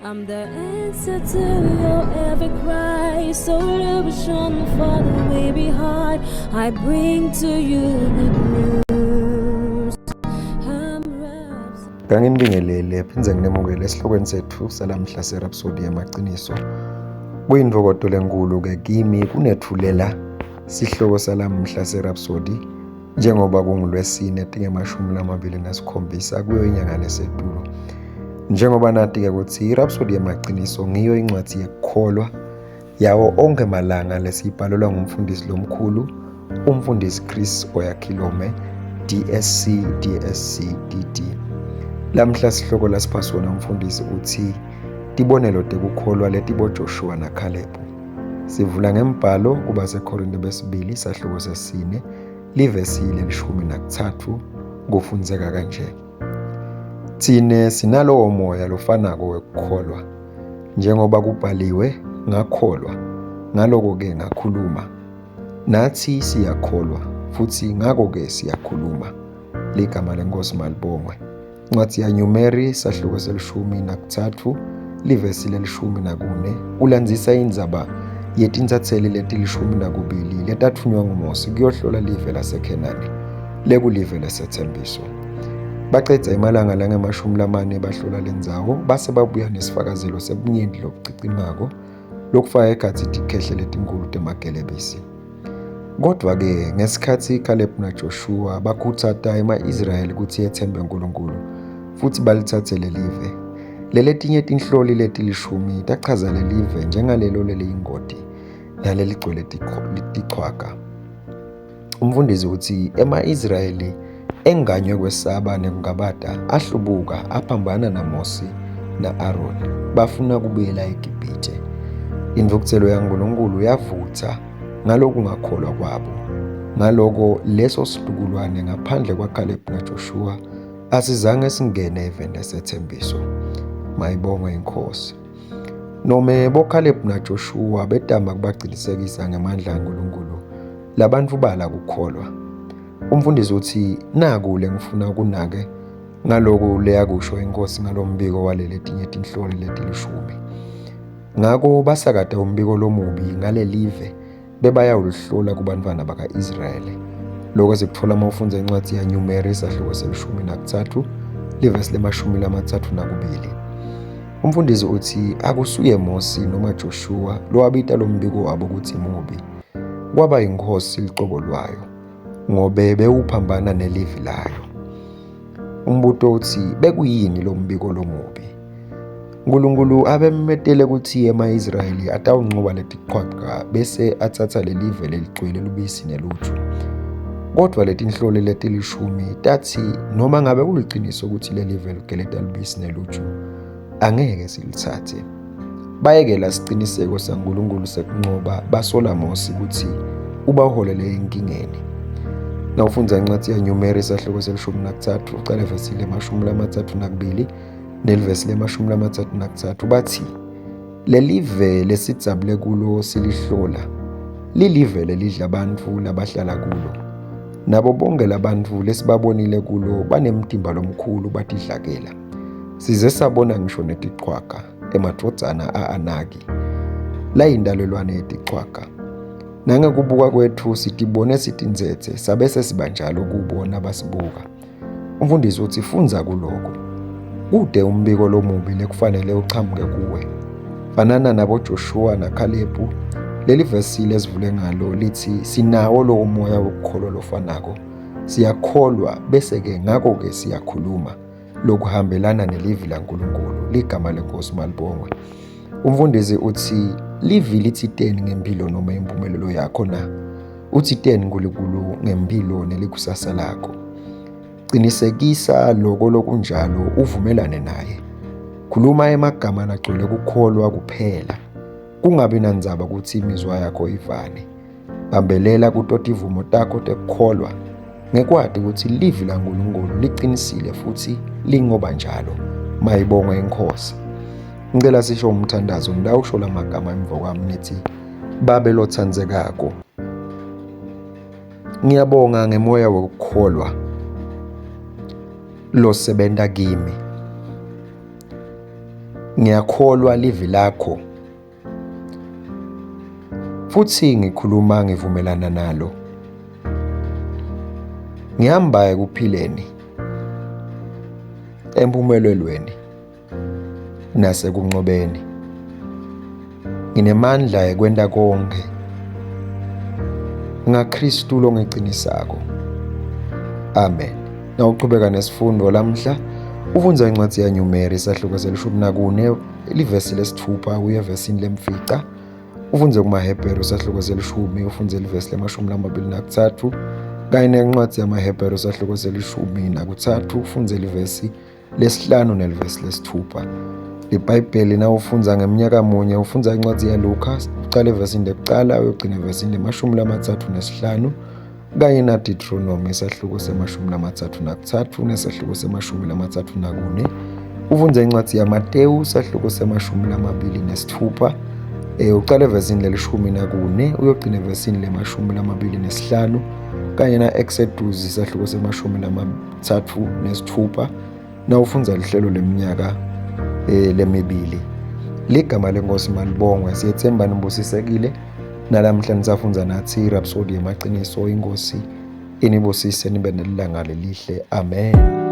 I'm the answer to your every cry. So illusion for the way behind. I bring to you good news. Nginibingelele phinze nginemukele esihlokweni sethu salamhla serhapsodi yamaqiniso. Kuyindokodo lenkulu-ke kimi kunethulela sihloko salamhla serhapsodi njengoba kungulwesine etinge-27 kuyo inyanga lesetulo. Njengoba nati-ke ukuthi irhapsodi yamaqiniso ngiyo incwadi yekukholwa yawo onke malanga lesiyibhalelwa ngumfundisi lomkhulu umfundisi Chris Oyakhilome DSC DD. Lamhla sihloko lasipha sona umfundisi uthi tibonelo tekukholwa letibo Joshua na Caleb. Sivula ngembhalo kuba seKorinte besibili sahloko sesine livesi le-13 kufundzeka kanje. Thine sinalowo moya lofanako wekukholwa njengoba kubhaliwe ngakholwa ngaloko-ke ngakhuluma. Nathi siyakholwa futhi ngako-ke siyakhuluma. Ligama leNkosi malibongwe. Incwadi yaNumeri sahloko se-13 livesi le-14 ulandzisa indzaba yetinsatheli leti-12 letathunywa nguMose kuyohlola live laseKhenani lekulive lesethembiso. Bacedza imalanga lange-40 bahlola lendzawo base babuya nesifakazelo sebunyenti lobucicimako lokufaka ekhatsi tikhehle letinkulu temagelebisi. Kodwa-ke ngesikhatsi Caleb naJoshua bakhuthata ema-Israyeli kutsi yethembe uNkulunkulu futhi balithathe lelive, leletinye tinhloli leti-10 tachaza lelive njengalelo leliyingoti naleligcwele tichwaka. Umfundisi uthi ema-Israyeli enganywe kwesaba nekungabata ahlubuka aphambana naMose na-Aaron bafuna kubuyela eGibhithe. Imvukutselo yaNkulunkulu yavutha ngalokungakholwa kwabo. Ngaloko leso sizukulwane ngaphandle kwaCaleb naJoshua asizange singene eveni lesethembiso. Mayibongwe iNkosi. Nome boCaleb naJoshua betama kubagcinisekisa ngamandla kaNkulunkulu, labantu bala kukholwa. Umfundisi uthi naku lengifuna ukunake ngaloko leyakusho iNkosi ngalombiko waleletinye tinhloli leti-10. Ngako basakata umbiko lomubi ngalelive bebayawulihlola kubantwana baka-Israyeli. Lokho sikutfola mawufundza incwadi yaNumeri sahloko se-13 livesi le-32. Umfundisi uthi akusuye Mose noma Joshua lowabita lombiko wabo ukuthi mubi, kwaba yinkosi licobo lwayo ngobe bewuphambana nelivi layo. Umbuto uthi bekuyini lo mbiko lomubi? uNkulunkulu abemmetele ukuthi ema-Israyeli atawunqoba letichwaka bese athatha lelive leligcwele lubisi neluju. Kodwa letinhloli leti-10 tathi noma ngabe kuliciniso ukuthi lelive ligeleta lubisi neluju angeke silithathe. Bayekela siciniseko saNkulunkulu sekunqoba basola Mose ukuthi ubawuholele enkingeni. Nawufundza incwadi yaNumeri sahloko se-13 ucala evesi le-32 nelivesi le-33 bathi lelive lesidzabule kulo silihlola lilive lelidla bantfu labahlala kulo, nabo bonke labantfu lesibabonile kulo banemtimba lomkhulu batidlakela. Size sabona ngisho netichwaka emadvodzana a-Anaki layindalelwane yetichwaka. Nangekubuka kwethu sitibone sitindzetse sabe sesibanjalo kubona basibuka. Umfundisi uthi fundza kuloko kude umbiko lomubi lekufanele uchamuke kuwe. Fanana nabo Joshua na Caleb, leli vesi lesivule ngalo lithi sinawo lo umoya wokukholwa lofanako, siyakholwa bese-ke ngako-ke siyakhuluma lokuhambelana nelivi laNkulunkulu. Ligama leNkosi malibongwe. Umfundisi uthi livi lithiteni ngempilo noma impumelelo yakho na? Uthiteni uNkulunkulu ngempilo nelikusasa lakho? Qinisekisa loko lokunjalo uvumelane naye. Khuluma emagama lagcwele kukholwa kuphela. Kungabi nandzaba ukuthi imizwa yakho ivane. Bambelela kutotivumo takho tekukholwa ngekwati ukuthi livi laNkulunkulu liqinisile futhi lingoba njalo. Mayibongwe iNkosi. Ngicela sisho umthandazo ndawusho lamagama emva kwami nithi babe lothandzekako. Ngiyabonga ngemoya wokukholwa losebenta kimi. ngiyakholwa livi lakho futhi ngikhuluma ngivumelana nalo. Ngihamba ekuphileni, empumelelweni nasekunqobeni. Nginemandla ekwenta konke ngaKristu longiqinisako. Amen. Nawuqhubeka nesifundo lamhla, ufundza incwadi yaNumeri isahluko se-14 ilivesi lesithupha kuya evesini lemfica. Ufunze kumaHebheru isahluko se-10 ufunze ilivesi le-23 kanye nencwadi yamaHebheru isahluko se-13 ufunze ilivesi lesihlanu nelivesi lesithupha. IBhayibheli nawufunza ngeminyaka munye ufunza incwadi yaLuka uqala evesini lekuqala uyogcina evesini le-35 kanye naDuteronomy isahluko se-33 nesahluko se-34. Ufunze incwadi yaMateyu isahluko se-26 uqala evesini le-14 uyogcina evesini le-25 kanye na-Exodus isahluko se-36 nawufunza lihlelo leminyaka lemibili. Ligama lenkosi malibongwe. Siyethemba nibusisekile. Nalamhla nisafunza nathi iRhapsodi yamaqiniso. Inkosi inibusise nibe nelanga elihle. Amen.